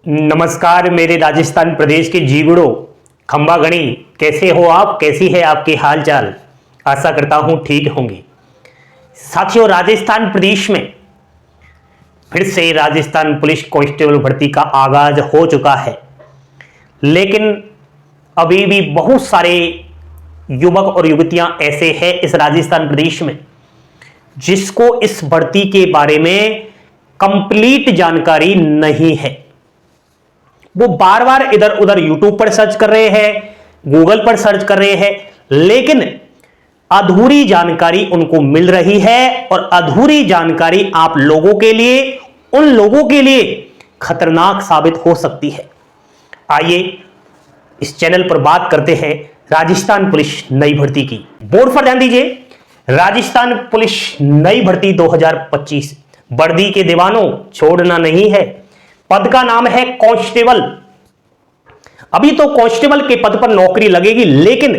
नमस्कार मेरे राजस्थान प्रदेश के जीवड़ो खंबागणी, कैसे हो आप? कैसी है आपकी हाल चाल? आशा करता हूं ठीक होंगे। साथियों, राजस्थान प्रदेश में फिर से राजस्थान पुलिस कांस्टेबल भर्ती का आगाज हो चुका है, लेकिन अभी भी बहुत सारे युवक और युवतियां ऐसे हैं इस राजस्थान प्रदेश में जिसको इस भर्ती के बारे में कंप्लीट जानकारी नहीं है। वो बार बार इधर उधर यूट्यूब पर सर्च कर रहे हैं, गूगल पर सर्च कर रहे हैं, लेकिन अधूरी जानकारी उनको मिल रही है और अधूरी जानकारी आप लोगों के लिए, उन लोगों के लिए खतरनाक साबित हो सकती है। आइए इस चैनल पर बात करते हैं राजस्थान पुलिस नई भर्ती की। बोर्ड पर ध्यान दीजिए, राजस्थान पुलिस नई भर्ती 2025। वर्दी के दीवानों, छोड़ना नहीं है। पद का नाम है कांस्टेबल। अभी तो कांस्टेबल के पद पर नौकरी लगेगी, लेकिन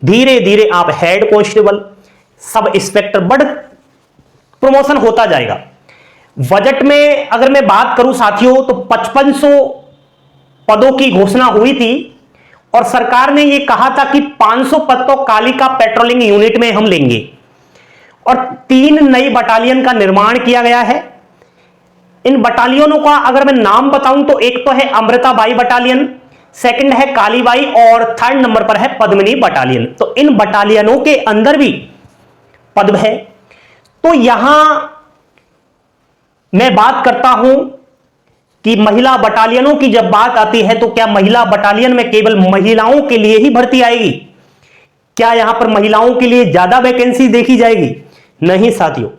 धीरे धीरे आप हेड कांस्टेबल, सब इंस्पेक्टर, बढ़ प्रमोशन होता जाएगा। बजट में अगर मैं बात करूं साथियों, तो 5500 पदों की घोषणा हुई थी और सरकार ने यह कहा था कि 500 पद तो कालिका पेट्रोलिंग यूनिट में हम लेंगे और 3 नई बटालियन का निर्माण किया गया है। इन बटालियनों का अगर मैं नाम बताऊं तो एक तो है अमृताबाई बटालियन, सेकंड है कालीबाई और थर्ड नंबर पर है पद्मिनी बटालियन। तो इन बटालियनों के अंदर भी पद है। तो यहां मैं बात करता हूं कि महिला बटालियनों की जब बात आती है तो क्या महिला बटालियन में केवल महिलाओं के लिए ही भर्ती आएगी? क्या यहां पर महिलाओं के लिए ज्यादा वैकेंसी देखी जाएगी? नहीं साथियों,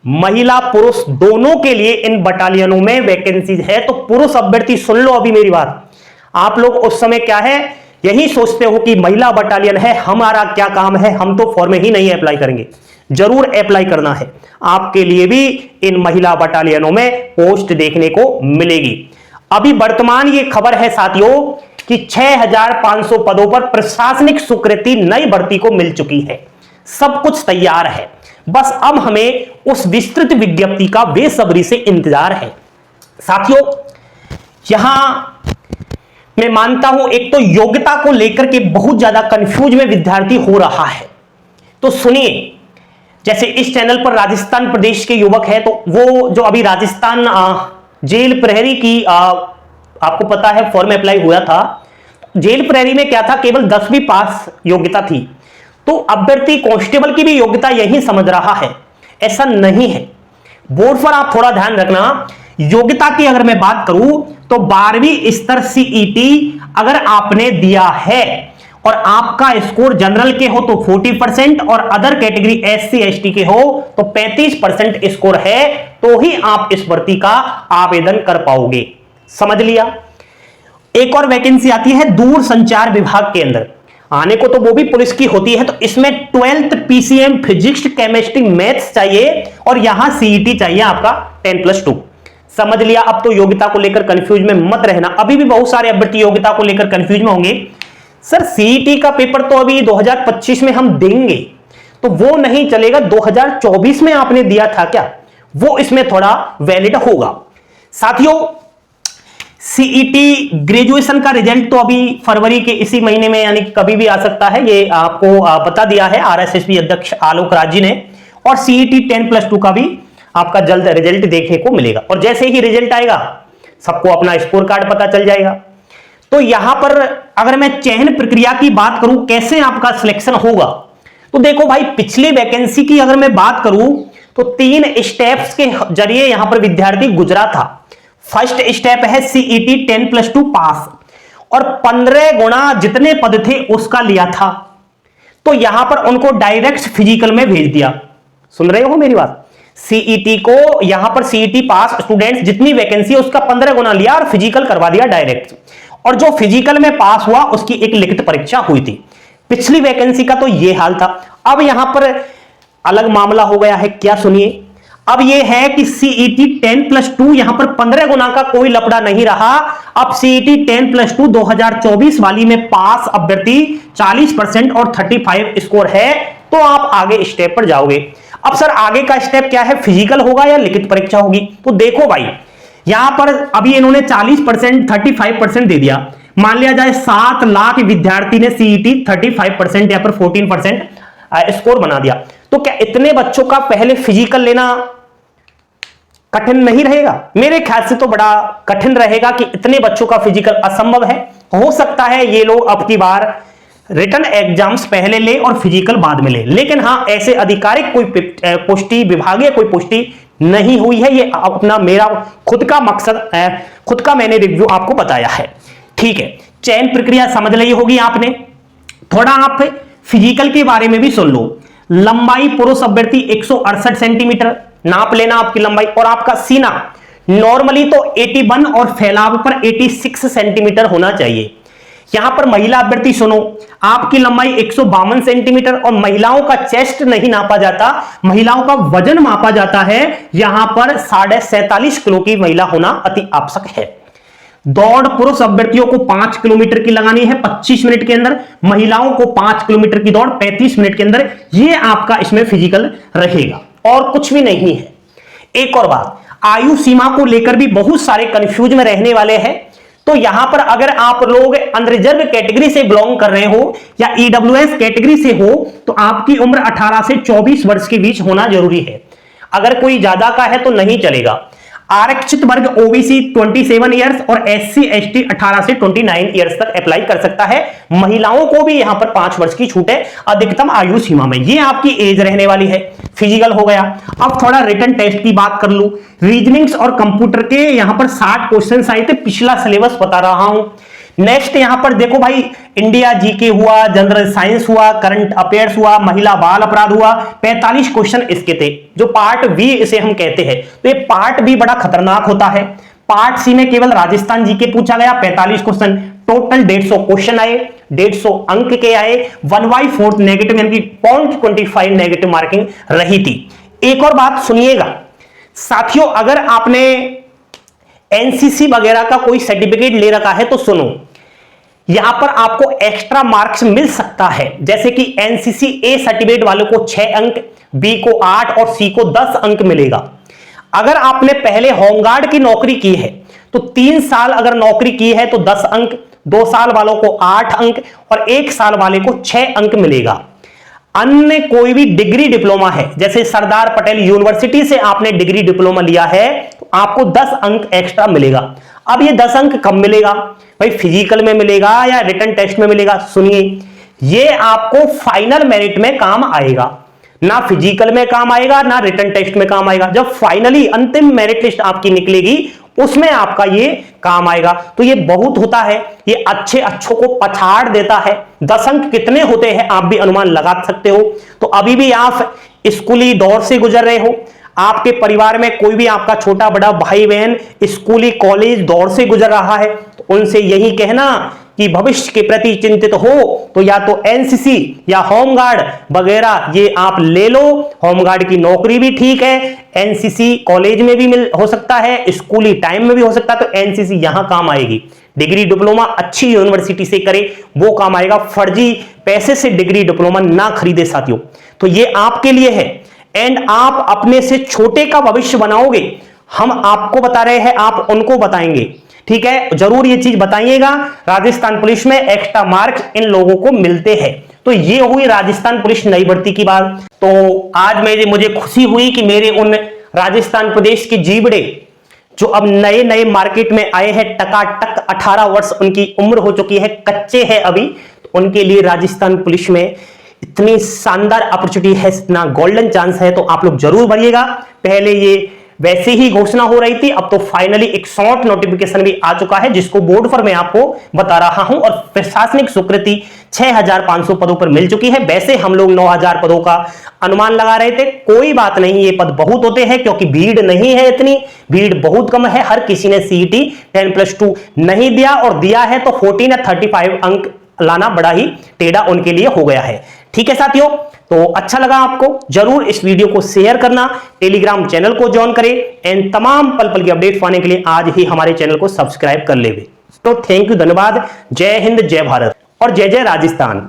महिला पुरुष दोनों के लिए इन बटालियनों में वैकेंसी है। तो पुरुष अभ्यर्थी सुन लो अभी मेरी बात। आप लोग उस समय क्या है, यही सोचते हो कि महिला बटालियन है, हमारा क्या काम है, हम तो फॉर्म ही नहीं अप्लाई करेंगे। जरूर अप्लाई करना है, आपके लिए भी इन महिला बटालियनों में पोस्ट देखने को मिलेगी। अभी वर्तमान ये खबर है साथियों कि 6500 पदों पर प्रशासनिक स्वीकृति नई भर्ती को मिल चुकी है। सब कुछ तैयार है, बस अब हमें उस विस्तृत विज्ञप्ति का बेसब्री से इंतजार है। साथियों, यहां मैं मानता हूं एक तो योग्यता को लेकर के बहुत ज्यादा कंफ्यूज में विद्यार्थी हो रहा है। तो सुनिए, जैसे इस चैनल पर राजस्थान प्रदेश के युवक है, तो वो जो अभी राजस्थान जेल प्रहरी की आपको पता है फॉर्म अप्लाई हुआ था। जेल प्रहरी में क्या था, केवल 10वीं पास योग्यता थी। तो अभ्यर्थी कांस्टेबल की भी योग्यता यही समझ रहा है, ऐसा नहीं है। बोर्ड पर आप थोड़ा ध्यान रखना। योग्यता की अगर मैं बात करूं तो 12वीं स्तर सीईटी अगर आपने दिया है और आपका स्कोर जनरल के हो तो 40% और अदर कैटेगरी एससी एसटी के हो तो 35% स्कोर है, तो ही आप इस भर्ती का आवेदन कर पाओगे। समझ लिया। एक और वैकेंसी आती है दूर संचार विभाग के अंदर, आने को तो वो भी पुलिस की होती है। तो इसमें 12th PCM physics chemistry maths चाहिए और यहां सीईटी चाहिए आपका 10+2। समझ लिया। अब तो योग्यता को लेकर कंफ्यूज में मत रहना। अभी भी बहुत सारे अभ्यर्थी योग्यता को लेकर कंफ्यूज में होंगे, सर सीईटी का पेपर तो अभी 2025 में हम देंगे, तो वो नहीं चलेगा। 2024 में आपने दिया था क्या, वो इसमें थोड़ा वैलिड होगा। साथियों, सीईटी ग्रेजुएशन का रिजल्ट तो अभी फरवरी के इसी महीने में यानी कभी भी आ सकता है, ये आपको बता दिया है आरएसएसबी अध्यक्ष आलोक राज जी ने। और सीईटी 10+2 का भी आपका जल्द रिजल्ट देखने को मिलेगा और जैसे ही रिजल्ट आएगा सबको अपना स्कोर कार्ड पता चल जाएगा। तो यहां पर अगर मैं चयन प्रक्रिया की बात करूं, कैसे आपका सिलेक्शन होगा, तो देखो भाई, पिछली वैकेंसी की अगर मैं बात करूं तो 3 स्टेप्स के जरिए यहां पर विद्यार्थी गुजरा था। फर्स्ट स्टेप है सीईटी 10+2 पास और 15 गुना जितने पद थे उसका लिया था। तो यहां पर उनको डायरेक्ट फिजिकल में भेज दिया। सुन रहे हो मेरी बात? सीईटी को यहां पर सीईटी पास स्टूडेंट्स जितनी वैकेंसी है उसका 15 गुना लिया और फिजिकल करवा दिया डायरेक्ट। और जो फिजिकल में पास हुआ उसकी एक लिखित परीक्षा हुई थी। पिछली वैकेंसी का तो यह हाल था। अब यहां पर अलग मामला हो गया है। क्या सुनिए, अब यह है कि सीईटी 10+2 यहां पर 15 गुना का कोई लफड़ा नहीं रहा। अब सीईटी 10+2 2024 वाली में पास अभ्यर्थी 40% और 35 स्कोर है तो आप आगे स्टेप पर जाओगे। अब सर आगे का स्टेप क्या है, फिजिकल होगा या लिखित परीक्षा होगी? तो देखो भाई, यहां पर अभी इन्होंने 40%, 35% दे दिया। मान लिया जाए 7 लाख विद्यार्थी ने सीईटी 35% या फिर 14% स्कोर बना दिया, तो क्या इतने बच्चों का पहले फिजिकल लेना कठिन नहीं रहेगा? मेरे ख्याल से तो बड़ा कठिन रहेगा कि इतने बच्चों का फिजिकल असंभव है। हो सकता है ये लोग अब की बार रिटन एग्जाम्स पहले ले और फिजिकल बाद में ले, लेकिन हां ऐसे आधिकारिक कोई पुष्टि, विभागीय कोई पुष्टि नहीं हुई है। ये अपना मेरा खुद का मकसद, खुद का मैंने रिव्यू आपको बताया है। ठीक है, चयन प्रक्रिया समझ ली होगी आपने। थोड़ा आप फिजिकल के बारे में भी सुन लो। लंबाई पुरुष अभ्यर्थी 168 सेंटीमीटर नाप लेना आपकी लंबाई, और आपका सीना नॉर्मली तो 81 और फैलाव पर 86 सेंटीमीटर होना चाहिए। यहां पर महिला अभ्यर्थी सुनो, आपकी लंबाई 152 सेंटीमीटर, और महिलाओं का चेस्ट नहीं नापा जाता, महिलाओं का वजन मापा जाता है। यहां पर 47.5 किलो की महिला होना अति आवश्यक है। दौड़ पुरुष अभ्यर्थियों को 5 किलोमीटर की लगानी है 25 मिनट के अंदर, महिलाओं को 5 किलोमीटर की दौड़ 35 मिनट के अंदर। यह आपका इसमें फिजिकल रहेगा और कुछ भी नहीं है। एक और बात, आयु सीमा को लेकर भी बहुत सारे कंफ्यूज में रहने वाले हैं। तो यहां पर अगर आप लोग अनरिजर्व कैटेगरी से बिलोंग कर रहे हो या ईडब्ल्यूएस कैटेगरी से हो, तो आपकी उम्र 18 से 24 वर्ष के बीच होना जरूरी है। अगर कोई ज्यादा का है तो नहीं चलेगा। आरक्षित वर्ग ओबीसी 27 ईयर्स और एससी एसटी 18 से 29 ईयर्स तक अप्लाई कर सकता है। महिलाओं को भी यहां पर 5 वर्ष की छूट है अधिकतम आयु सीमा में। ये आपकी एज रहने वाली है। फिजिकल हो गया। अब थोड़ा रिटन टेस्ट की बात कर लूं। रीजनिंग्स और कंप्यूटर के यहां पर 60 क्वेश्चन आए थे, पिछला सिलेबस बता रहा हूं। नेक्स्ट यहां पर देखो भाई, इंडिया जीके हुआ, जनरल साइंस हुआ, करंट अफेयर्स हुआ, महिला बाल अपराध हुआ, 45 क्वेश्चन इसके थे, जो पार्ट बी इसे हम कहते हैं। तो ये पार्ट बी बड़ा खतरनाक होता है। पार्ट सी में केवल राजस्थान जीके पूछा गया, 45 क्वेश्चन, टोटल 150 क्वेश्चन आए, 150 अंक के आए, 1/4 नेगेटिव यानी 0.25 नेगेटिव मार्किंग रही थी। एक और बात सुनिएगा साथियों, अगर आपने एनसीसी वगैरह का कोई सर्टिफिकेट ले रखा है तो सुनो, यहां पर आपको एक्स्ट्रा मार्क्स मिल सकता है। जैसे कि एनसीसी ए सर्टिफिकेट वालों को 6 अंक, बी को 8 और सी को 10 अंक मिलेगा। अगर आपने पहले होमगार्ड की नौकरी की है तो 3 साल अगर नौकरी की है तो 10 अंक, 2 साल वालों को 8 अंक और 1 साल वाले को 6 अंक मिलेगा। अन्य कोई भी डिग्री डिप्लोमा है, जैसे सरदार पटेल यूनिवर्सिटी से आपने डिग्री डिप्लोमा लिया है, तो आपको 10 अंक एक्स्ट्रा मिलेगा। अब ये 10 अंक कब मिलेगा भाई? फिजिकल में मिलेगा या रिटन टेस्ट में मिलेगा? सुनिए, ये आपको फाइनल मेरिट में काम आएगा, ना फिजिकल में काम आएगा ना रिटन टेस्ट में काम आएगा। जब फाइनली अंतिम मेरिट लिस्ट आपकी निकलेगी उसमें आपका ये काम आएगा। तो ये बहुत होता है, ये अच्छों को पछाड़ देता है। 10 अंक कितने होते हैं आप भी अनुमान लगा सकते हो। तो अभी भी आप स्कूली दौर से गुजर रहे हो, आपके परिवार में कोई भी आपका छोटा बड़ा भाई बहन स्कूली कॉलेज दौर से गुजर रहा है, तो उनसे यही कहना कि भविष्य के प्रति चिंतित हो तो या तो एनसीसी या होमगार्ड वगैरह ये आप ले लो। होमगार्ड की नौकरी भी ठीक है, एनसीसी कॉलेज में भी हो सकता है, स्कूली टाइम में भी हो सकता है, तो एनसीसी यहां काम आएगी। डिग्री डिप्लोमा अच्छी यूनिवर्सिटी से करे वो काम आएगा। फर्जी पैसे से डिग्री डिप्लोमा ना खरीदे साथियों। तो ये आपके लिए है, एंड आप अपने से छोटे का भविष्य बनाओगे। हम आपको बता रहे हैं, आप उनको बताएंगे, ठीक है? जरूर ये चीज बताइएगा। राजस्थान पुलिस में एक्स्ट्रा मार्क्स इन लोगों को मिलते हैं। तो ये हुई राजस्थान पुलिस नई भर्ती की बात। तो आज मुझे खुशी हुई कि मेरे उन राजस्थान प्रदेश के जीवड़े जो अब नए नए मार्केट में आए हैं, टकाटक 18 वर्ष उनकी उम्र हो चुकी है, कच्चे हैं अभी, तो उनके लिए राजस्थान पुलिस में इतनी शानदार अपॉर्चुनिटी है, इतना गोल्डन चांस है, तो आप लोग जरूर भरिएगा। पहले ये वैसे ही घोषणा हो रही थी, अब तो फाइनली एक शॉर्ट नोटिफिकेशन भी आ चुका है जिसको बोर्ड पर मैं आपको बता रहा हूं, और प्रशासनिक स्वीकृति 6500 पदों पर मिल चुकी है। वैसे हम लोग 9000 पदों का अनुमान लगा रहे थे, कोई बात नहीं, ये पद बहुत होते हैं क्योंकि भीड़ नहीं है, इतनी भीड़ बहुत कम है। हर किसी ने सीईटी 10+2 नहीं दिया, और दिया है तो 14 या 35 अंक लाना बड़ा ही टेढ़ा उनके लिए हो गया है। ठीक है साथियों, तो अच्छा लगा आपको, जरूर इस वीडियो को शेयर करना, टेलीग्राम चैनल को ज्वाइन करें, एंड तमाम पल पल की अपडेट पाने के लिए आज ही हमारे चैनल को सब्सक्राइब कर लेवे। तो थैंक यू, धन्यवाद। जय हिंद, जय भारत और जय जय राजस्थान।